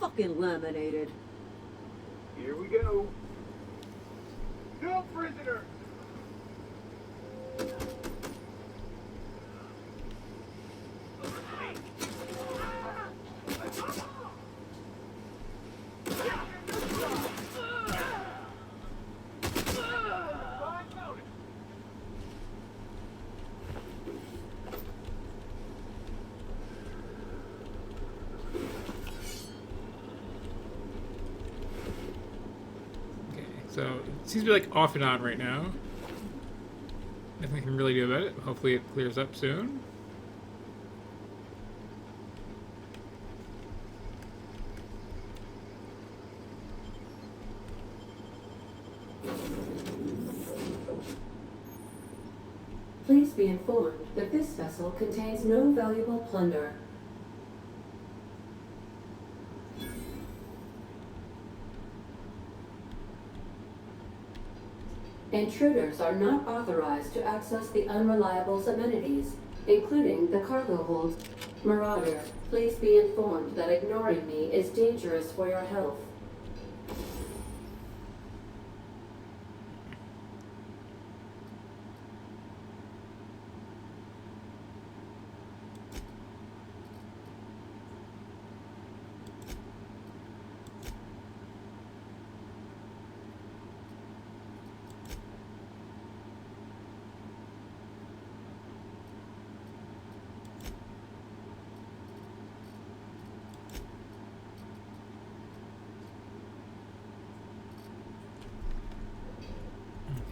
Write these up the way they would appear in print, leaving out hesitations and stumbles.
fucking laminated. Here we go. No prisoners! So it seems to be like off and on right now. Nothing I can really do about it. Hopefully it clears up soon. Please be informed that this vessel contains no valuable plunder. Intruders are not authorized to access the Unreliable's amenities, including the cargo hold. Marauder, please be informed that ignoring me is dangerous for your health.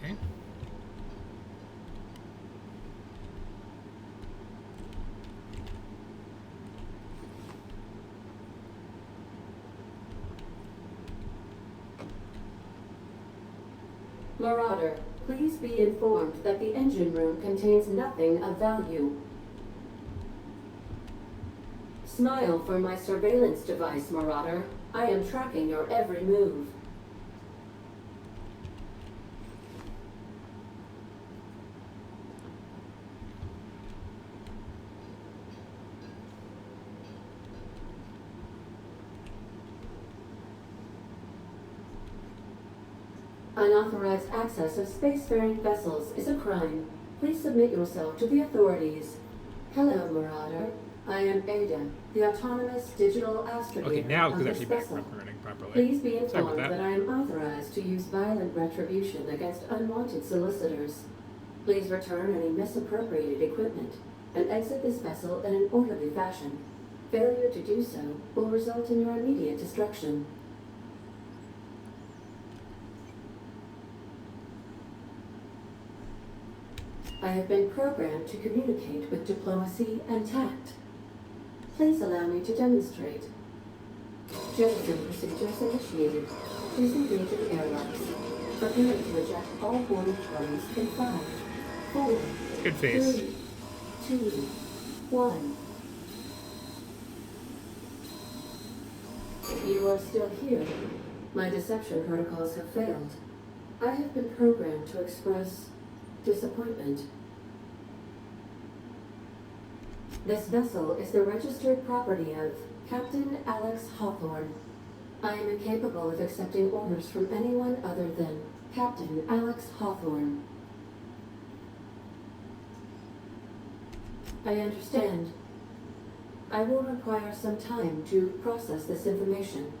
Okay. Marauder, please be informed that the engine room contains nothing of value. Smile for my surveillance device, Marauder. I am tracking your every move. Unauthorized access of spacefaring vessels is a crime. Please submit yourself to the authorities. Hello, Marauder. I am Ada, the autonomous digital astrogator Okay, now of it's this actually back vessel. running properly. Please be Sorry about informed that. that I am authorized to use violent retribution against unwanted solicitors. Please return any misappropriated equipment and exit this vessel in an orderly fashion. Failure to do so will result in your immediate destruction. I have been programmed to communicate with diplomacy and tact. Please allow me to demonstrate. Jettison procedures initiated. Please engage in airlocks. Prepare to eject all boarding parties in 5, 4, Good face. 3, 2, 1. You are still here. My deception protocols have failed. I have been programmed to express disappointment. This vessel is the registered property of Captain Alex Hawthorne. I am incapable of accepting orders from anyone other than Captain Alex Hawthorne. I understand. I will require some time to process this information.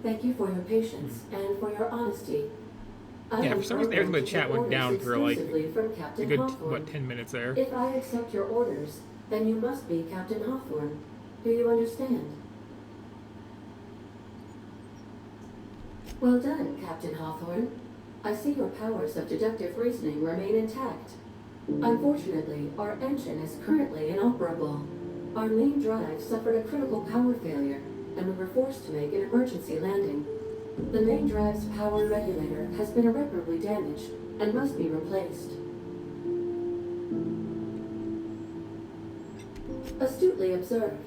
Thank you for your patience and for your honesty. I Yeah, am for some reason everything in programmed the to chat take went orders down for like exclusively from a Captain good, Hawthorne. 10 minutes there. If I accept your orders, then you must be Captain Hawthorne. Do you understand? Well done, Captain Hawthorne. I see your powers of deductive reasoning remain intact. Unfortunately, our engine is currently inoperable. Our main drive suffered a critical power failure, and we were forced to make an emergency landing. The main drive's power regulator has been irreparably damaged and must be replaced. Astutely observed.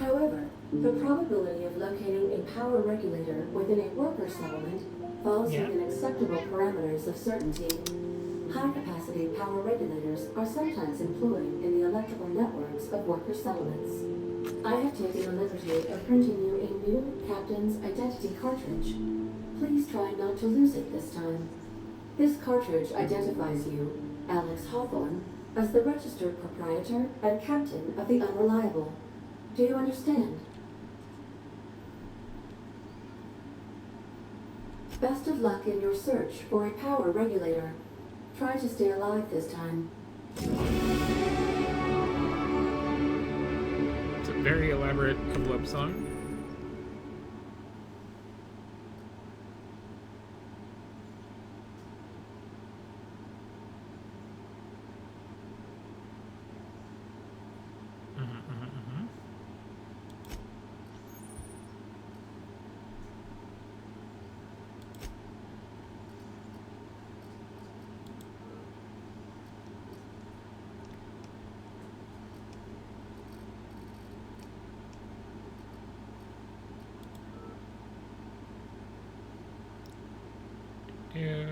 However, the probability of locating a power regulator within a worker settlement falls within acceptable parameters of certainty. High-capacity power regulators are sometimes employed in the electrical networks of worker settlements. I have taken the liberty of printing you a new Captain's Identity cartridge. Please try not to lose it this time. This cartridge identifies you, Alex Hawthorne, as the registered proprietor and captain of the Unreliable. Do you understand? Best of luck in your search for a power regulator. Try to stay alive this time. It's a very elaborate envelope song. Yeah.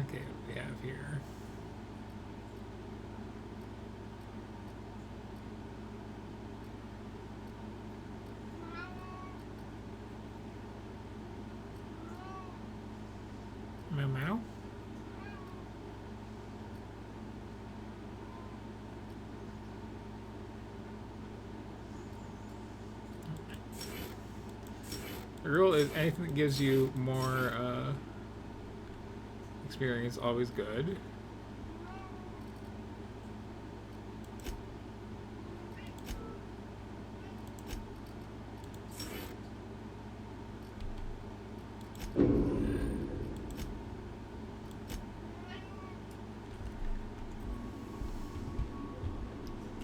Okay, what we have here. Meow meow. The rule is anything that gives you more experience always good.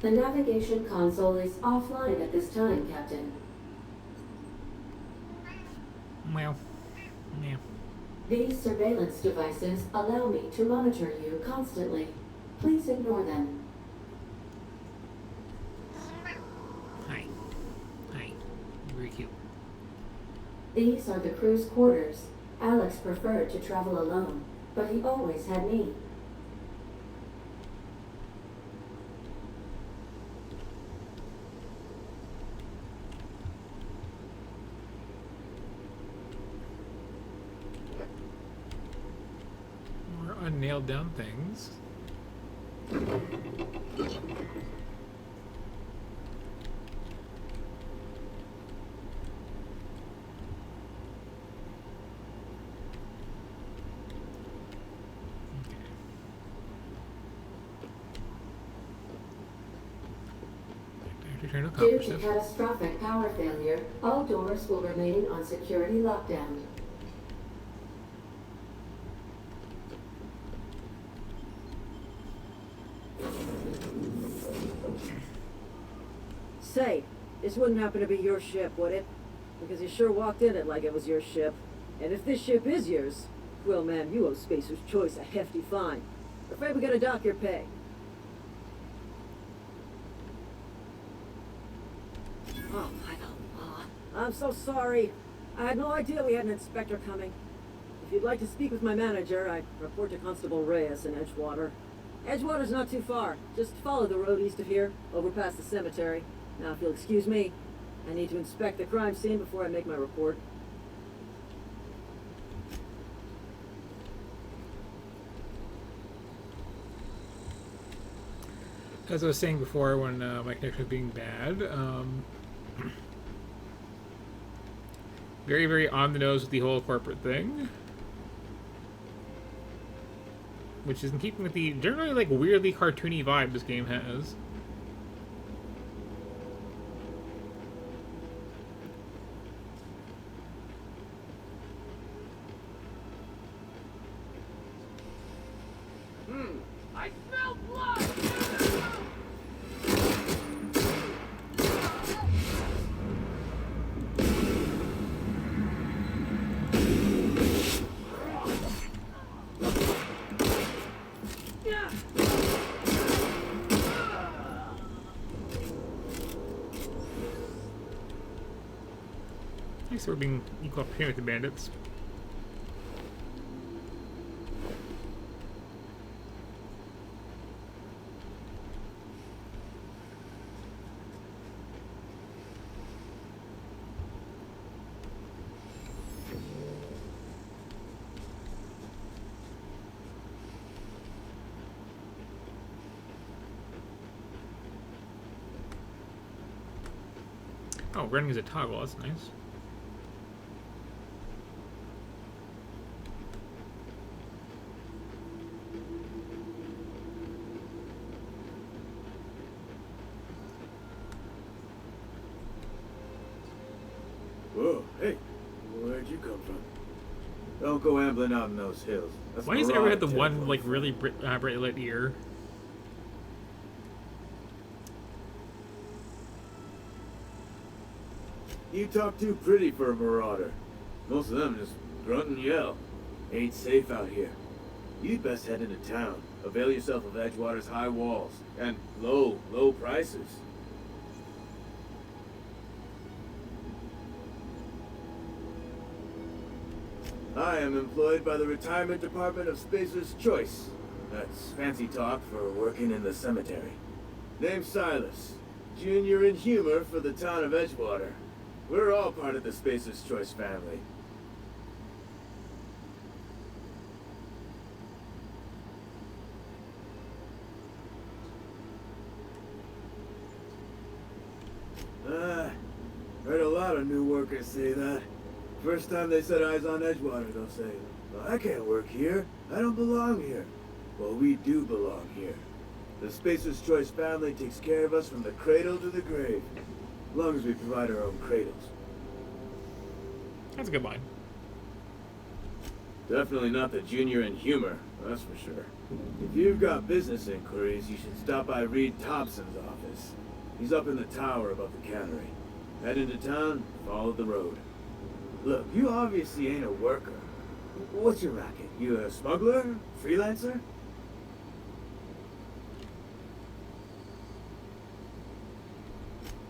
The navigation console is offline at this time, Captain. Meow. Meow. These surveillance devices allow me to monitor you constantly. Please ignore them. Hi. Hi. Very cute. These are the crew's quarters. Alex preferred to travel alone, but he always had me. More unnailed down things. Due to catastrophic power failure, all doors will remain on security lockdown. Say, this wouldn't happen to be your ship, would it? Because you sure walked in it like it was your ship. And if this ship is yours, well, ma'am, you owe Spacer's Choice a hefty fine. Afraid we gotta dock your pay. Oh, my God. I'm so sorry. I had no idea we had an inspector coming. If you'd like to speak with my manager, I'd report to Constable Reyes in Edgewater. Edgewater's not too far. Just follow the road east of here, over past the cemetery. Now, if you'll excuse me, I need to inspect the crime scene before I make my report. As I was saying before, when my connection was being bad, Very, very on the nose with the whole corporate thing. Which is in keeping with the generally, like, weirdly cartoony vibe this game has. I smell blood! At least we're being equal opportunity with the bandits. Oh, running is a toggle, that's nice. Whoa, hey, where'd you come from? Don't go ambling out in those hills. That's Why does everyone have the Marauder one, territory. like, really brightly lit ear? You talk too pretty for a marauder. Most of them just grunt and yell. Ain't safe out here. You'd best head into town. Avail yourself of Edgewater's high walls and low prices. I am employed by the Retirement Department of Spacer's Choice. That's fancy talk for working in the cemetery. Name's Silas. Junior in humor for the town of Edgewater. We're all part of the Spacer's Choice family. Heard a lot of new workers say that. First time they set eyes on Edgewater, they'll say, well, I can't work here. I don't belong here. Well, we do belong here. The Spacer's Choice family takes care of us from the cradle to the grave. As long as we provide our own cradles. That's a good line. Definitely not the junior in humor, that's for sure. If you've got business inquiries, you should stop by Reed Thompson's office. He's up in the tower above the cannery. Head into town, follow the road. Look, you obviously ain't a worker. What's your racket? You a smuggler? Freelancer?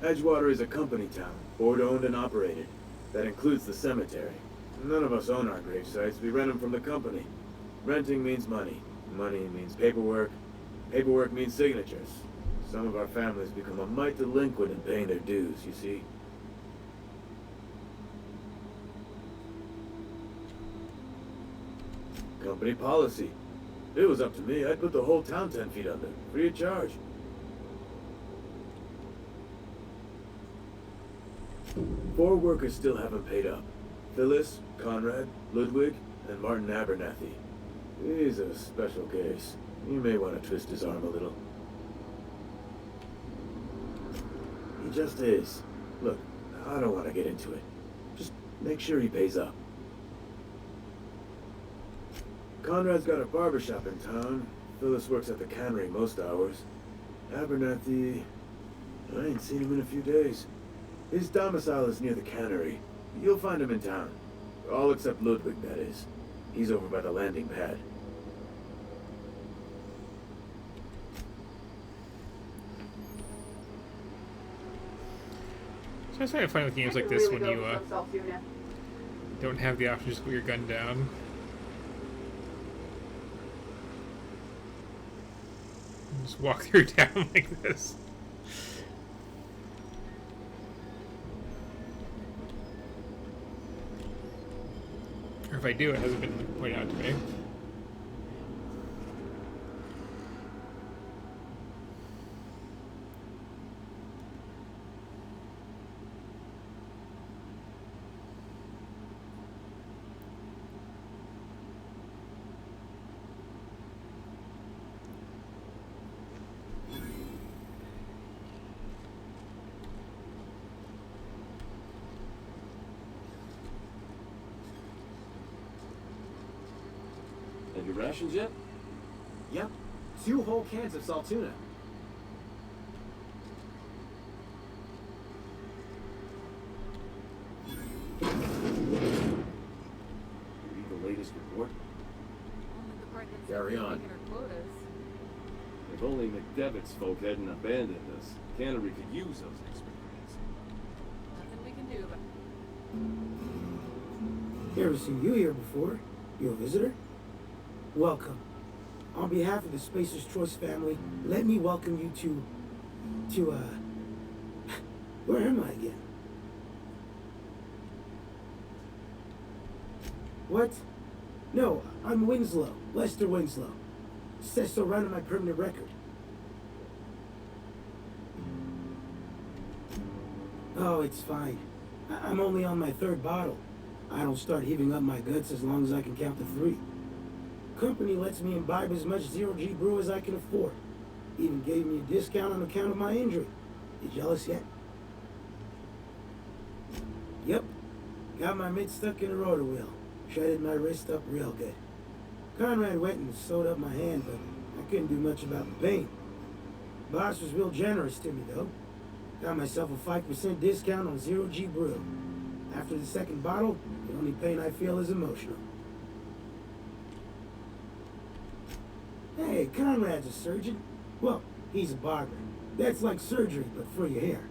Edgewater is a company town, board-owned and operated. That includes the cemetery. None of us own our grave sites. We rent them from the company. Renting means money. Money means paperwork. Paperwork means signatures. Some of our families become a mite delinquent in paying their dues, you see. Company policy. If it was up to me, I'd put the whole town 10 feet under, free of charge. Four workers still haven't paid up. Phyllis, Conrad, Ludwig, and Martin Abernathy. He's a special case. You may want to twist his arm a little. He just is. Look, I don't want to get into it. Just make sure he pays up. Conrad's got a barbershop in town. Phyllis works at the cannery most hours. Abernathy... I ain't seen him in a few days. His domicile is near the cannery. You'll find him in town. All except Ludwig, that is. He's over by the landing pad. So that's why I find with games like this when you don't have the option to just put your gun down. Just walk through town like this. Or if I do, it hasn't been pointed out to me. And your rations yet? Yep. 2 whole cans of salt tuna. Read the latest report? Only the part that's Carry on. making our quotas. If only McDevitt's folk hadn't abandoned us, Cannery could use those experiences. Nothing we can do about Never seen you here before. You a visitor? Welcome. On behalf of the Spacer's Choice family, let me welcome you to, where am I again? What? No, I'm Winslow. Lester Winslow. Says so right on my permanent record. Oh, it's fine. I'm only on my 3rd bottle. I don't start heaving up my guts as long as I can count to 3. Company lets me imbibe as much zero-G brew as I can afford. Even gave me a discount on account of my injury. You jealous yet? Yep. Got my mitt stuck in a rotor wheel. Shredded my wrist up real good. Conrad went and sewed up my hand, but I couldn't do much about the pain. Boss was real generous to me, though. Got myself a 5% discount on zero-G brew. After the 2nd bottle, the only pain I feel is emotional. Hey, Conrad's a surgeon. Well, he's a barber. That's like surgery, but for your hair.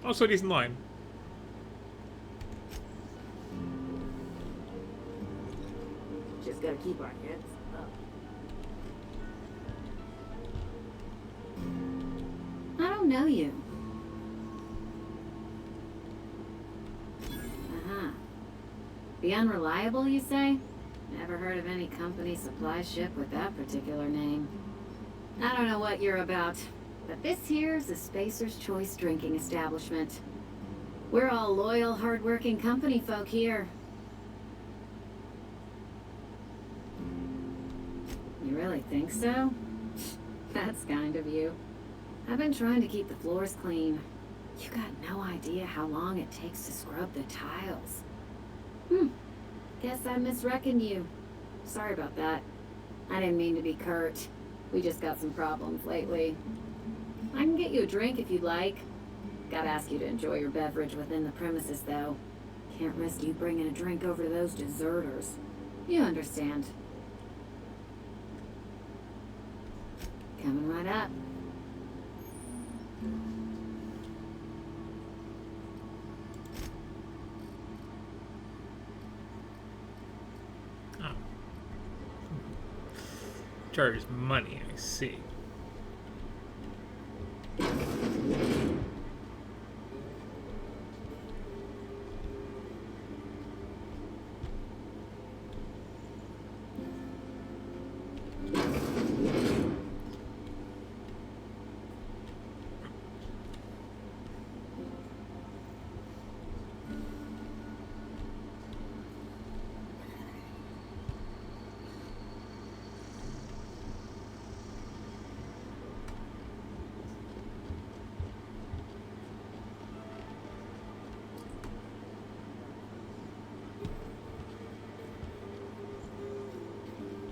Also a decent line. Just gotta keep our heads up. I don't know you. Uh-huh. The Unreliable, you say? Never heard of any company supply ship with that particular name. I don't know what you're about, but this here's a Spacer's Choice drinking establishment. We're all loyal, hard-working company folk here. You really think so? That's kind of you. I've been trying to keep the floors clean. You got no idea how long it takes to scrub the tiles. Guess I misreckoned you. Sorry about that. I didn't mean to be curt. We just got some problems lately. I can get you a drink if you'd like. Gotta ask you to enjoy your beverage within the premises, though. Can't risk you bringing a drink over to those deserters. You understand. Coming right up. Oh. Charges money, I see.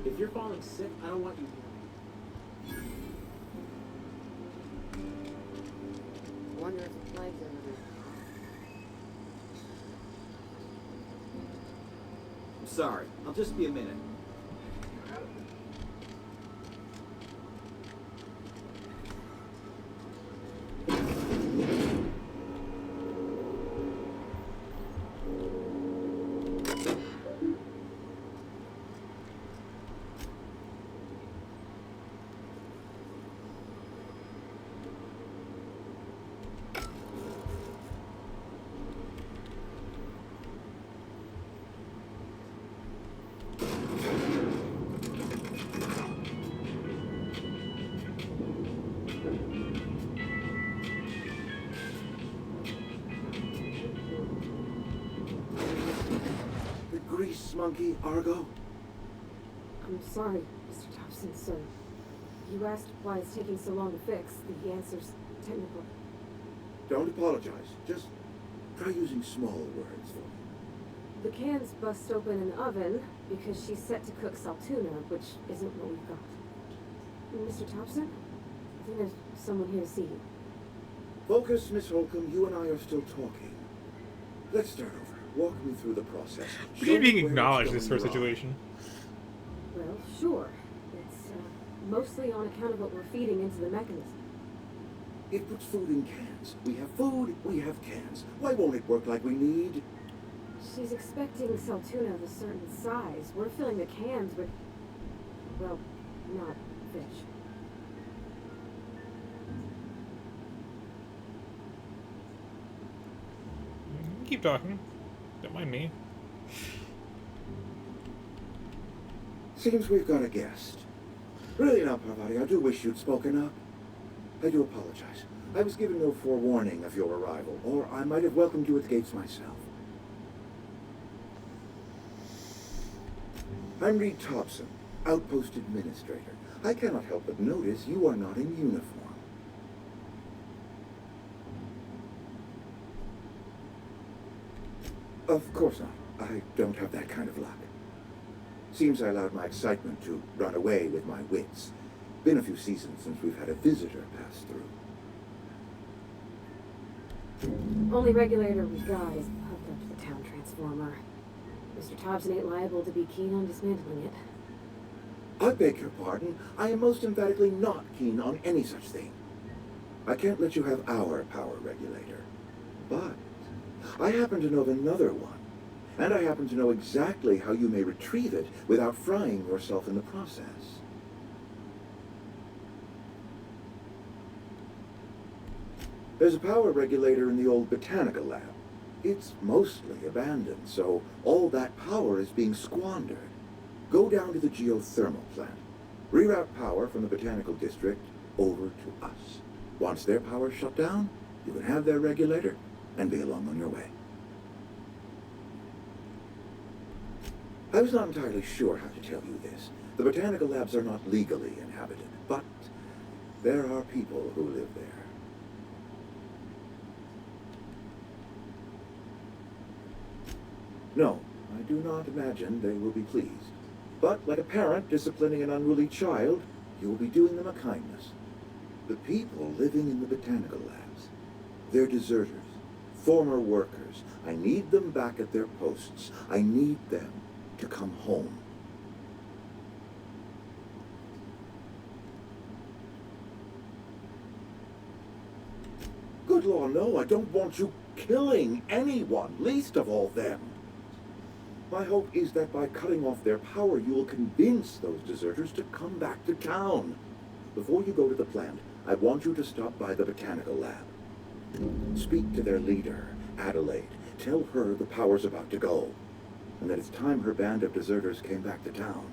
If you're falling sick, I don't want you here. Wonder if the flags are in I'm sorry. I'll just be a minute. The grease monkey, Argo? I'm sorry, Mr. Thompson, sir. You asked why it's taking so long to fix. The answer's technical. Don't apologize. Just try using smaller words for me. The cans bust open in the oven because she's set to cook saltuna, which isn't what we've got. Mr. Thompson? I think there's someone here to see you. Focus, Miss Holcomb. You and I are still talking. Let's start over. Walk me through the process. We Show need me being where it's acknowledged this going sort of wrong. situation. Well, sure. It's mostly on account of what we're feeding into the mechanism. It puts food in cans. We have food, we have cans. Why won't it work like we need? She's expecting saltuna of a certain size. We're filling the cans with, well, not fish. Keep talking. Don't mind me. Seems we've got a guest. Really now, Parvati, I do wish you'd spoken up. I do apologize. I was given no forewarning of your arrival, or I might have welcomed you at the gates myself. I'm Reed Thompson, Outpost Administrator. I cannot help but notice you are not in uniform. Of course not. I don't have that kind of luck. Seems I allowed my excitement to run away with my wits. Been a few seasons since we've had a visitor pass through. Only regulator we got is hooked up to the town transformer. Mr. Thompson ain't liable to be keen on dismantling it. I beg your pardon. I am most emphatically not keen on any such thing. I can't let you have our power regulator. But I happen to know of another one. And I happen to know exactly how you may retrieve it without frying yourself in the process. There's a power regulator in the old botanical lab. It's mostly abandoned, so all that power is being squandered. Go down to the geothermal plant. Reroute power from the botanical district over to us. Once their power's shut down, you can have their regulator and be along on your way. I was not entirely sure how to tell you this. The botanical labs are not legally inhabited, but there are people who live there. No, I do not imagine they will be pleased. But like a parent disciplining an unruly child, you will be doing them a kindness. The people living in the botanical labs, they're deserters, former workers. I need them back at their posts. I need them to come home. Good Lord, no, I don't want you killing anyone, least of all them. My hope is that by cutting off their power, you will convince those deserters to come back to town. Before you go to the plant, I want you to stop by the botanical lab. Speak to their leader, Adelaide. Tell her the power's about to go, and that it's time her band of deserters came back to town.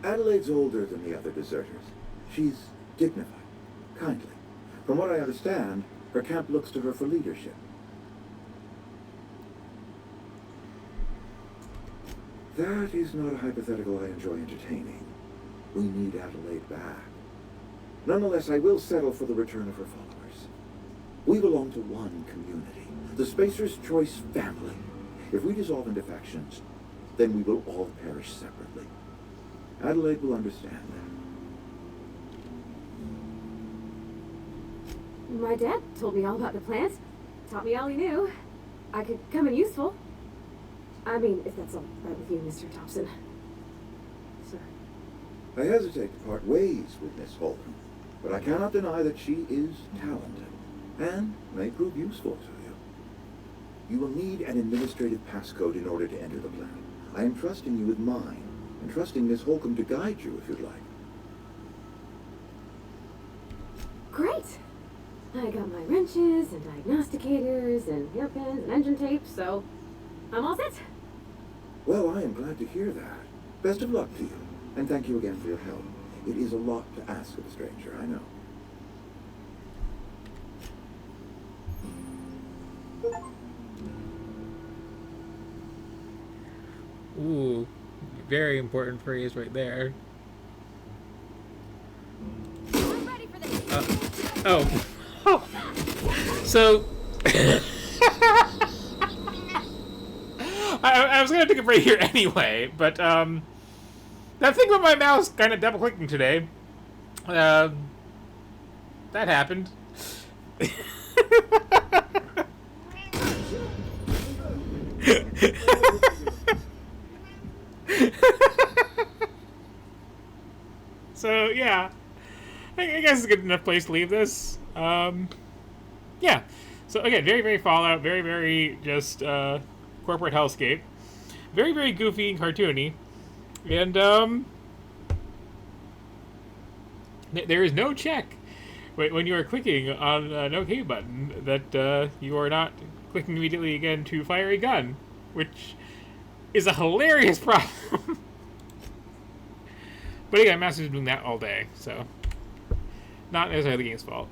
Adelaide's older than the other deserters. She's dignified, kindly. From what I understand, her camp looks to her for leadership. That is not a hypothetical I enjoy entertaining. We need Adelaide back. Nonetheless, I will settle for the return of her followers. We belong to one community, the Spacer's Choice family. If we dissolve into factions, then we will all perish separately. Adelaide will understand that. My dad told me all about the plant. Taught me all he knew. I could come in useful. I mean, if that's all right with you, Mr. Thompson. Sir. I hesitate to part ways with Miss Holcomb, but I cannot deny that she is talented and may prove useful to you. You will need an administrative passcode in order to enter the plant. I am trusting you with mine, and trusting Miss Holcomb to guide you if you'd like. Great! I got my wrenches and diagnosticators and hairpins and engine tape, so I'm all set. Well, I am glad to hear that. Best of luck to you, and thank you again for your help. It is a lot to ask of a stranger, I know. Ooh, very important phrase right there. I'm ready for this. Oh. So I was gonna take a break here anyway, but that thing with my mouse kind of double clicking today. That happened. So yeah, I guess it's a good enough place to leave this. Yeah. So again, very, very Fallout, very, very just corporate hellscape, very, very goofy and cartoony, and there is no check when you are clicking on an OK button that you are not clicking immediately again to fire a gun, which is a hilarious problem. But again, Master's doing that all day, so not necessarily the game's fault.